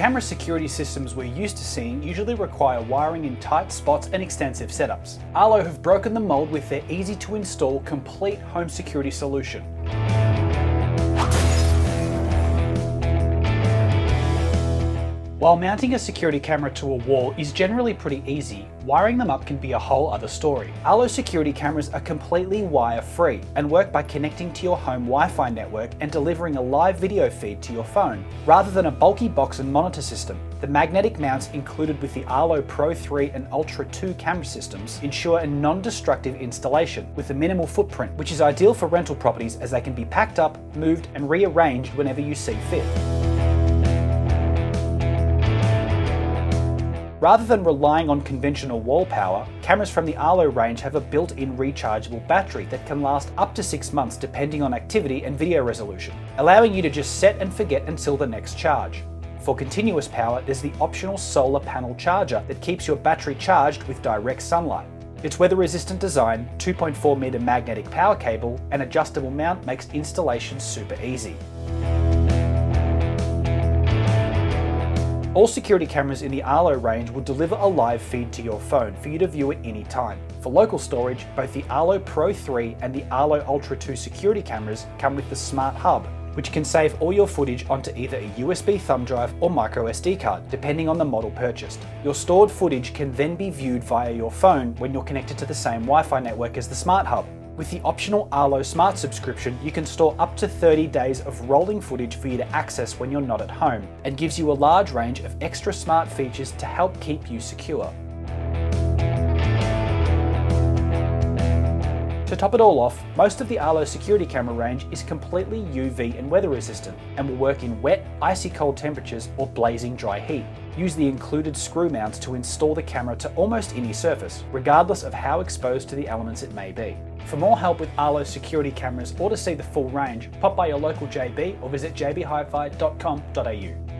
camera security systems we're used to seeing usually require wiring in tight spots and extensive setups. Arlo have broken the mold with their easy to install complete home security solution. While mounting a security camera to a wall is generally pretty easy, wiring them up can be a whole other story. Arlo security cameras are completely wire-free and work by connecting to your home Wi-Fi network and delivering a live video feed to your phone, rather than a bulky box and monitor system. The magnetic mounts included with the Arlo Pro 3 and Ultra 2 camera systems ensure a non-destructive installation with a minimal footprint, which is ideal for rental properties as they can be packed up, moved and rearranged whenever you see fit. Rather than relying on conventional wall power, cameras from the Arlo range have a built-in rechargeable battery that can last up to 6 months depending on activity and video resolution, allowing you to just set and forget until the next charge. For continuous power, there's the optional solar panel charger that keeps your battery charged with direct sunlight. Its weather-resistant design, 2.4 meter magnetic power cable, and adjustable mount makes installation super easy. All security cameras in the Arlo range will deliver a live feed to your phone for you to view at any time. For local storage, both the Arlo Pro 3 and the Arlo Ultra 2 security cameras come with the Smart Hub, which can save all your footage onto either a USB thumb drive or micro SD card, depending on the model purchased. Your stored footage can then be viewed via your phone when you're connected to the same Wi-Fi network as the Smart Hub. With the optional Arlo Smart subscription, you can store up to 30 days of rolling footage for you to access when you're not at home, and gives you a large range of extra smart features to help keep you secure. To top it all off, most of the Arlo security camera range is completely UV and weather resistant and will work in wet, icy cold temperatures or blazing dry heat. Use the included screw mounts to install the camera to almost any surface, regardless of how exposed to the elements it may be. For more help with Arlo security cameras or to see the full range, pop by your local JB or visit jbhifi.com.au.